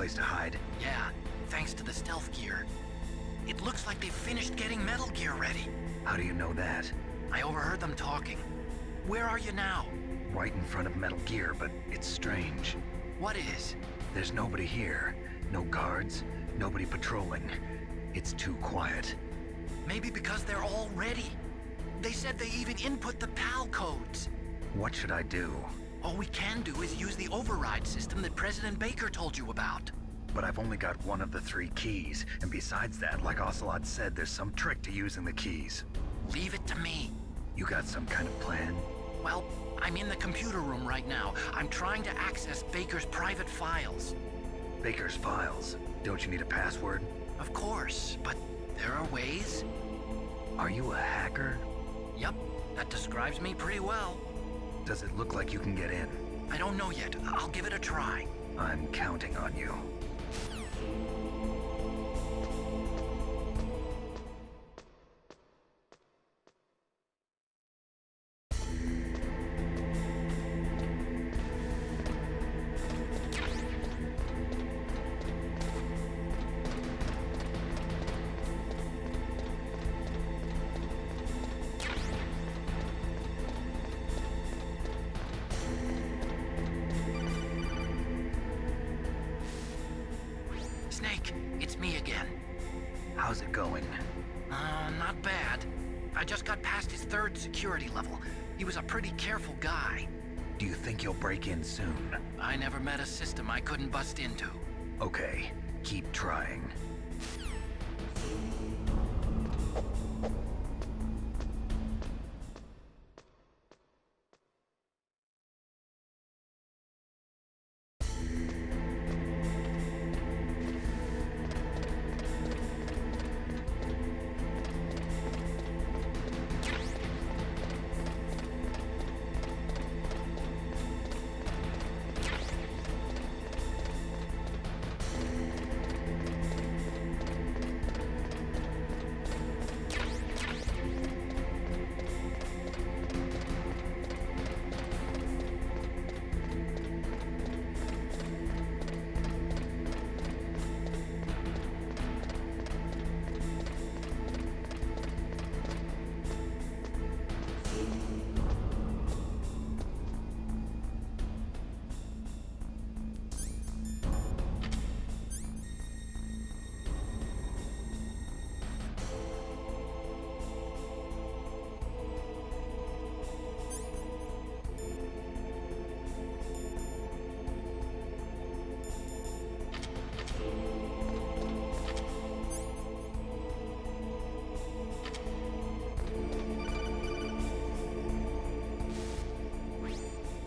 place to hide? Yeah, thanks to the stealth gear. It looks like they've finished getting Metal Gear ready. How do you know that? I overheard them talking. Where are you now? Right in front of Metal Gear, but it's strange. What is? There's nobody here. No guards, nobody patrolling. It's too quiet. Maybe because they're all ready. They said they even input the PAL codes. What should I do? All we can do is use the override system that President Baker told you about. But I've only got one of the 3 keys, and besides that, like Ocelot said, there's some trick to using the keys. Leave it to me. You got some kind of plan? Well, I'm in the computer room right now. I'm trying to access Baker's private files. Baker's files? Don't you need a password? Of course, but there are ways. Are you a hacker? Yep, that describes me pretty well. Does it look like you can get in? I don't know yet. I'll give it a try. I'm counting on you. Snake, it's me again. How's it going? Not bad. I just got past his 3rd security level. He was a pretty careful guy. Do you think you'll break in soon? I never met a system I couldn't bust into. Okay, keep trying.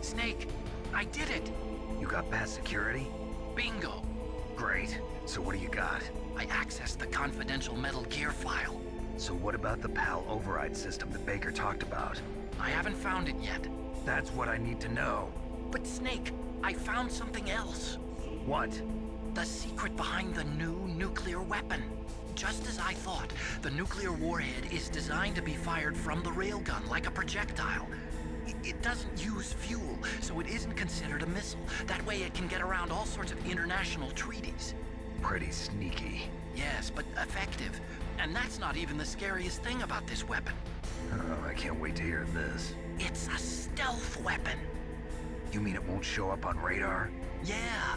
Snake, I did it! You got past security? Bingo! Great. So what do you got? I accessed the confidential Metal Gear file. So what about the PAL override system that Baker talked about? I haven't found it yet. That's what I need to know. But Snake, I found something else. What? The secret behind the new nuclear weapon. Just as I thought, the nuclear warhead is designed to be fired from the railgun like a projectile. It doesn't use fuel, so it isn't considered a missile. That way it can get around all sorts of international treaties. Pretty sneaky. Yes, but effective. And that's not even the scariest thing about this weapon. Oh, I can't wait to hear this. It's a stealth weapon. You mean it won't show up on radar? Yeah.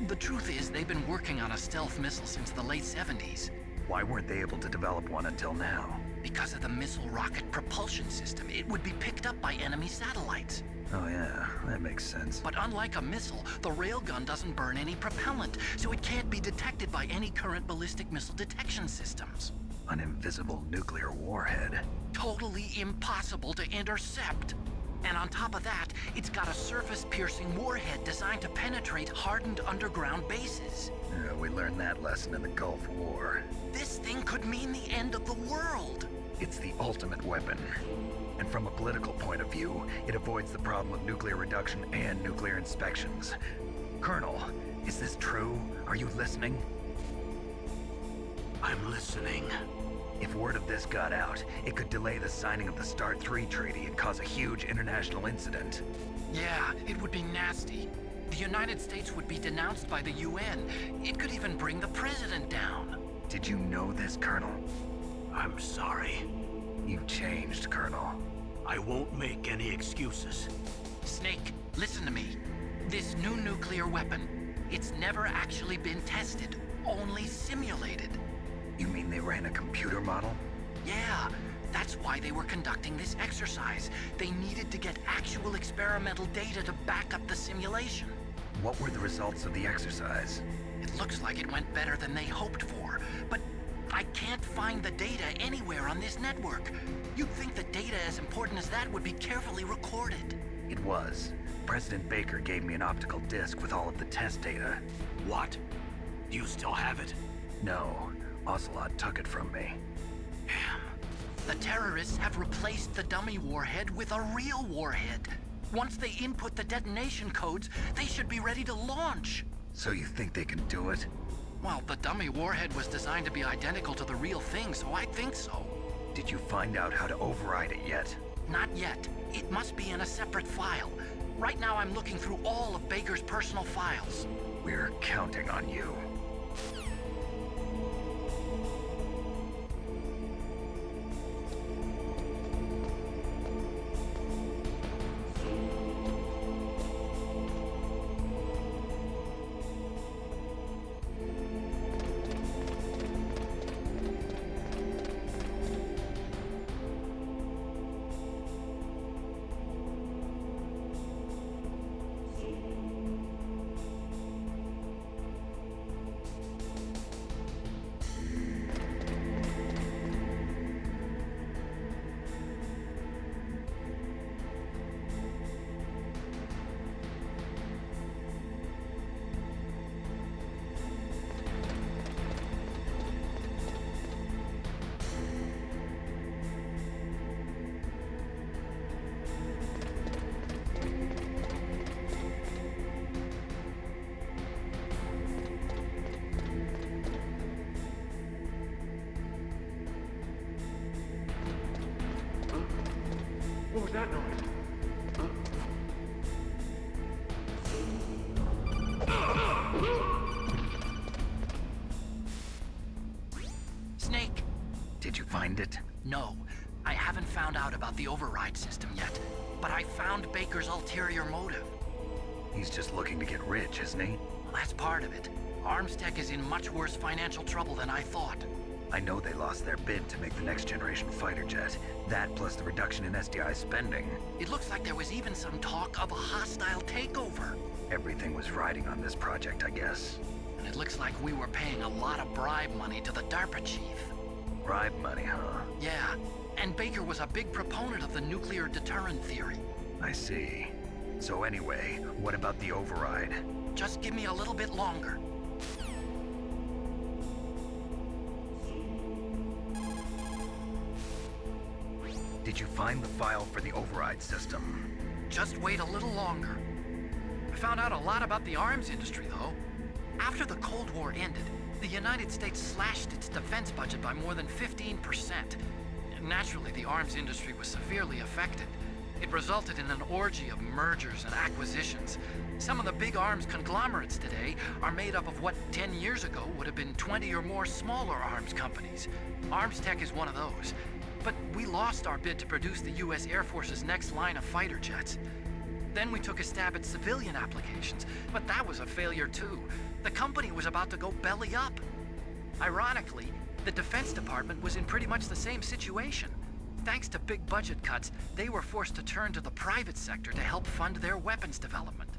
The truth is, they've been working on a stealth missile since the late 70s. Why weren't they able to develop one until now? Because of the missile rocket propulsion system, it would be picked up by enemy satellites. Oh yeah, that makes sense. But unlike a missile, the railgun doesn't burn any propellant, so it can't be detected by any current ballistic missile detection systems. An invisible nuclear warhead. Totally impossible to intercept. And on top of that, it's got a surface-piercing warhead designed to penetrate hardened underground bases. Yeah, we learned that lesson in the Gulf War. This thing could mean the end of the world. It's the ultimate weapon. And from a political point of view, it avoids the problem of nuclear reduction and nuclear inspections. Colonel, is this true? Are you listening? I'm listening. If word of this got out, it could delay the signing of the START 3 treaty and cause a huge international incident. Yeah, it would be nasty. The United States would be denounced by the UN. It could even bring the president down. Did you know this, Colonel? I'm sorry. You've changed, Colonel. I won't make any excuses. Snake, listen to me. This new nuclear weapon, it's never actually been tested, only simulated. You mean they ran a computer model? Yeah, that's why they were conducting this exercise. They needed to get actual experimental data to back up the simulation. What were the results of the exercise? It looks like it went better than they hoped for, but I can't find the data anywhere on this network. You'd think that data as important as that would be carefully recorded. It was. President Baker gave me an optical disc with all of the test data. What? Do you still have it? No, Ocelot took it from me. Damn. The terrorists have replaced the dummy warhead with a real warhead. Once they input the detonation codes, they should be ready to launch. So you think they can do it? Well, the dummy warhead was designed to be identical to the real thing, so I think so. Did you find out how to override it yet? Not yet. It must be in a separate file. Right now I'm looking through all of Baker's personal files. We're counting on you. What was that noise? Snake! Did you find it? No, I haven't found out about the override system yet, but I found Baker's ulterior motive. He's just looking to get rich, isn't he? Well, that's part of it. Armstech is in much worse financial trouble than I thought. I know they lost their bid to make the next generation fighter jet. That plus the reduction in SDI spending. It looks like there was even some talk of a hostile takeover. Everything was riding on this project, I guess. And it looks like we were paying a lot of bribe money to the DARPA chief. Bribe money, huh? Yeah, and Baker was a big proponent of the nuclear deterrent theory. I see. So anyway, what about the override? Just give me a little bit longer. Did you find the file for the override system? Just wait a little longer. I found out a lot about the arms industry, though. After the Cold War ended, the United States slashed its defense budget by more than 15%. Naturally, the arms industry was severely affected. It resulted in an orgy of mergers and acquisitions. Some of the big arms conglomerates today are made up of what 10 years ago would have been 20 or more smaller arms companies. Armstech is one of those. But we lost our bid to produce the U.S. Air Force's next line of fighter jets. Then we took a stab at civilian applications, but that was a failure too. The company was about to go belly up. Ironically, the Defense Department was in pretty much the same situation. Thanks to big budget cuts, they were forced to turn to the private sector to help fund their weapons development.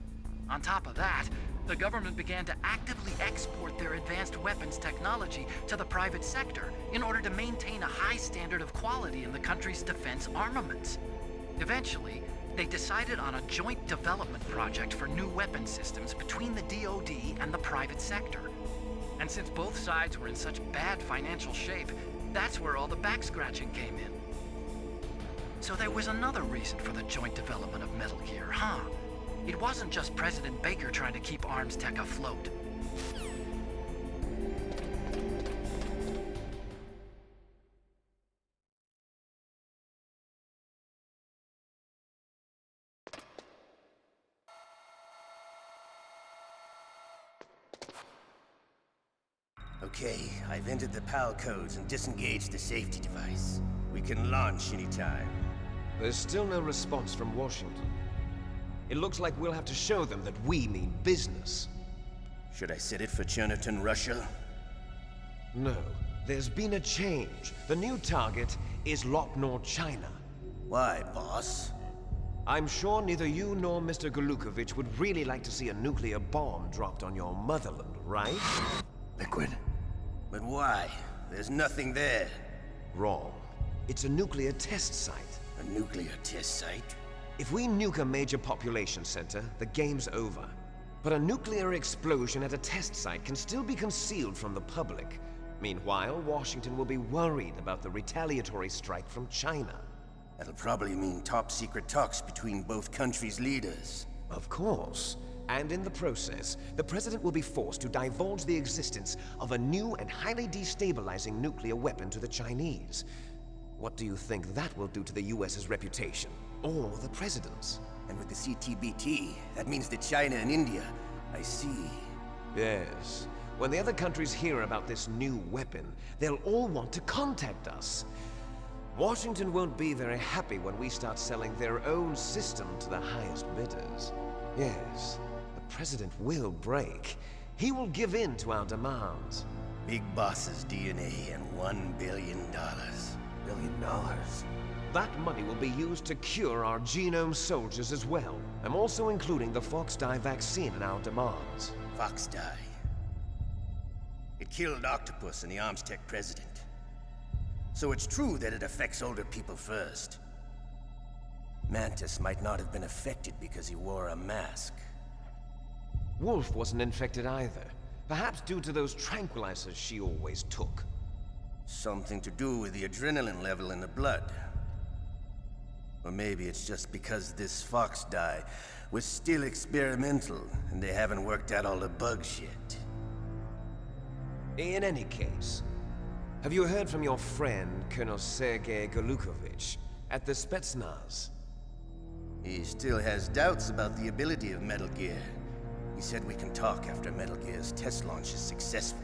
On top of that, the government began to actively export their advanced weapons technology to the private sector in order to maintain a high standard of quality in the country's defense armaments. Eventually, they decided on a joint development project for new weapon systems between the DoD and the private sector. And since both sides were in such bad financial shape, that's where all the back-scratching came in. So there was another reason for the joint development of Metal Gear, huh? It wasn't just President Baker trying to keep Armstech afloat. Okay, I've entered the PAL codes and disengaged the safety device. We can launch anytime. There's still no response from Washington. It looks like we'll have to show them that we mean business. Should I set it for Cherniton, Russia? No, there's been a change. The new target is Lopnor, China. Why, boss? I'm sure neither you nor Mr. Golukovich would really like to see a nuclear bomb dropped on your motherland, right? Liquid. But why? There's nothing there. Wrong. It's a nuclear test site. A nuclear test site? If we nuke a major population center, the game's over. But a nuclear explosion at a test site can still be concealed from the public. Meanwhile, Washington will be worried about the retaliatory strike from China. That'll probably mean top-secret talks between both countries' leaders. Of course. And in the process, the President will be forced to divulge the existence of a new and highly destabilizing nuclear weapon to the Chinese. What do you think that will do to the US's reputation? Or the President's? And with the CTBT, that means that China and India. I see. Yes. When the other countries hear about this new weapon, they'll all want to contact us. Washington won't be very happy when we start selling their own system to the highest bidders. Yes, the President will break. He will give in to our demands. Big Boss's DNA and $1 billion. $1 billion? That money will be used to cure our genome soldiers as well. I'm also including the Fox-Die vaccine in our demands. Fox-Die. It killed Octopus and the Armstech president. So it's true that it affects older people first. Mantis might not have been affected because he wore a mask. Wolf wasn't infected either. Perhaps due to those tranquilizers she always took. Something to do with the adrenaline level in the blood. Or maybe it's just because this Fox-Die was still experimental and they haven't worked out all the bugs yet. In any case, have you heard from your friend, Colonel Sergei Golukovich, at the Spetsnaz? He still has doubts about the ability of Metal Gear. He said we can talk after Metal Gear's test launch is successful.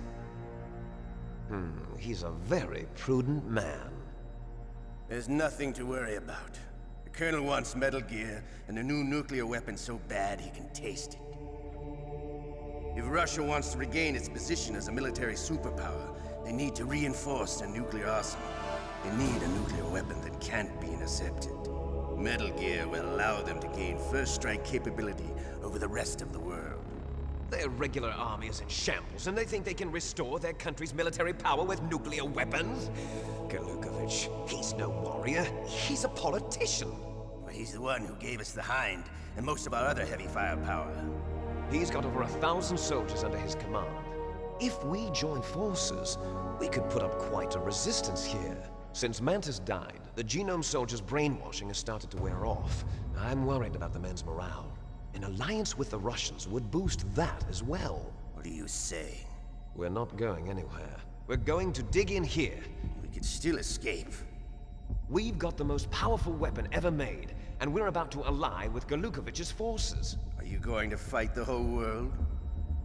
He's a very prudent man. There's nothing to worry about. The Colonel wants Metal Gear and a new nuclear weapon so bad he can taste it. If Russia wants to regain its position as a military superpower, they need to reinforce their nuclear arsenal. They need a nuclear weapon that can't be intercepted. Metal Gear will allow them to gain first strike capability over the rest of the world. Their regular army is in shambles, and they think they can restore their country's military power with nuclear weapons? Golukovich, he's no warrior. He's a politician. But he's the one who gave us the Hind and most of our other heavy firepower. He's got over 1,000 soldiers under his command. If we join forces, we could put up quite a resistance here. Since Mantis died, the genome soldiers' brainwashing has started to wear off. I'm worried about the men's morale. An alliance with the Russians would boost that as well. What are you saying? We're not going anywhere. We're going to dig in here. We could still escape. We've got the most powerful weapon ever made, and we're about to ally with Golukovich's forces. Are you going to fight the whole world?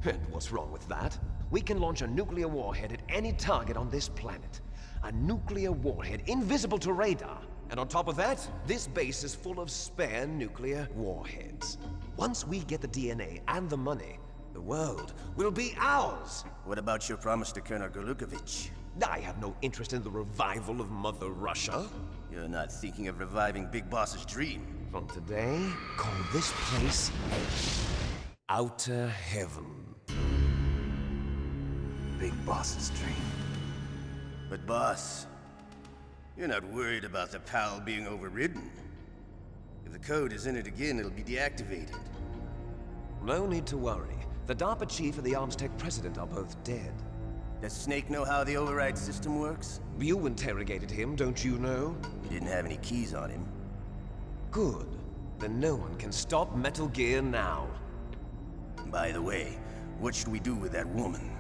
And what's wrong with that? We can launch a nuclear warhead at any target on this planet. A nuclear warhead invisible to radar. And on top of that, this base is full of spare nuclear warheads. Once we get the DNA and the money, the world will be ours! What about your promise to Colonel Golukovich? I have no interest in the revival of Mother Russia. You're not thinking of reviving Big Boss's dream. From today, call this place Outer Heaven. Big Boss's dream. But boss, you're not worried about the PAL being overridden. If the code is entered again, it'll be deactivated. No need to worry. The DARPA chief and the Armstech president are both dead. Does Snake know how the override system works? You interrogated him, don't you know? He didn't have any keys on him. Good. Then no one can stop Metal Gear now. By the way, what should we do with that woman?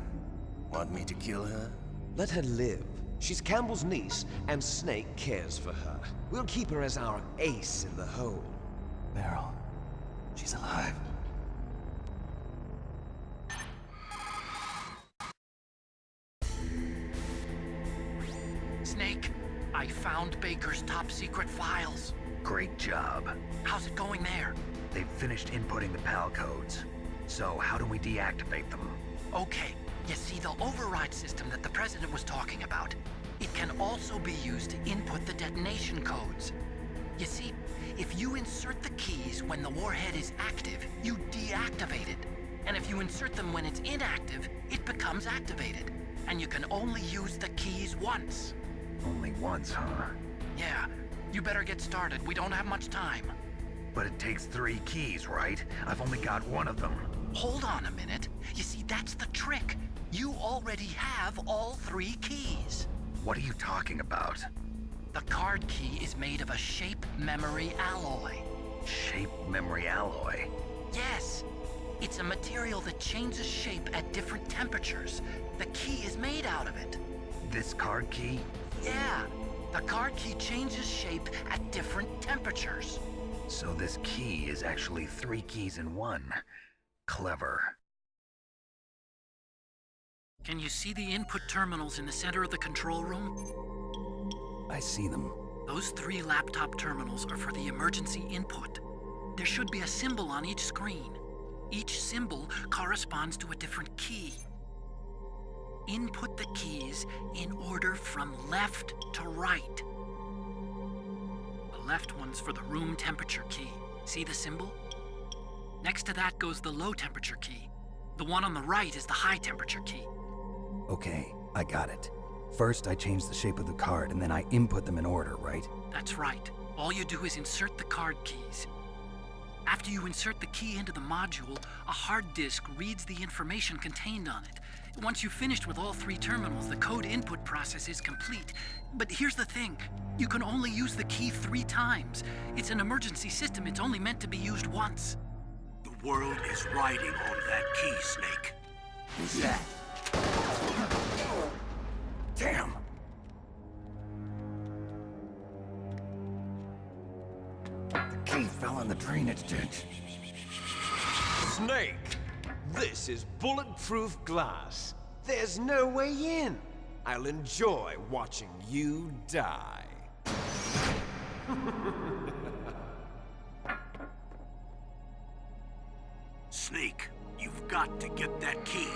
Want me to kill her? Let her live. She's Campbell's niece, and Snake cares for her. We'll keep her as our ace in the hole. Meryl, she's alive. Snake, I found Baker's top secret files. Great job. How's it going there? They've finished inputting the PAL codes. So how do we deactivate them? Okay, you see the override system that the President was talking about? It can also be used to input the detonation codes. You see, if you insert the keys when the warhead is active, you deactivate it. And if you insert them when it's inactive, it becomes activated. And you can only use the keys once. Only once, huh? Yeah, you better get started. We don't have much time. But it takes 3 keys, right? I've only got one of them. Hold on a minute. You see, that's the trick. You already have all 3 keys. What are you talking about? The card key is made of a shape memory alloy. Shape memory alloy? Yes. It's a material that changes shape at different temperatures. The key is made out of it. This card key? Yeah. The card key changes shape at different temperatures. So this key is actually 3 keys in one. Clever. Can you see the input terminals in the center of the control room? I see them. Those 3 laptop terminals are for the emergency input. There should be a symbol on each screen. Each symbol corresponds to a different key. Input the keys in order from left to right. The left one's for the room temperature key. See the symbol? Next to that goes the low temperature key. The one on the right is the high temperature key. Okay, I got it. First, I change the shape of the card, and then I input them in order, right? That's right. All you do is insert the card keys. After you insert the key into the module, a hard disk reads the information contained on it. Once you've finished with all 3 terminals, the code input process is complete. But here's the thing. You can only use the key 3 times. It's an emergency system. It's only meant to be used once. The world is riding on that key, Snake. Who's that? Damn! The key fell in the drainage ditch. Snake! This is bulletproof glass. There's no way in. I'll enjoy watching you die. Snake, you've got to get that key.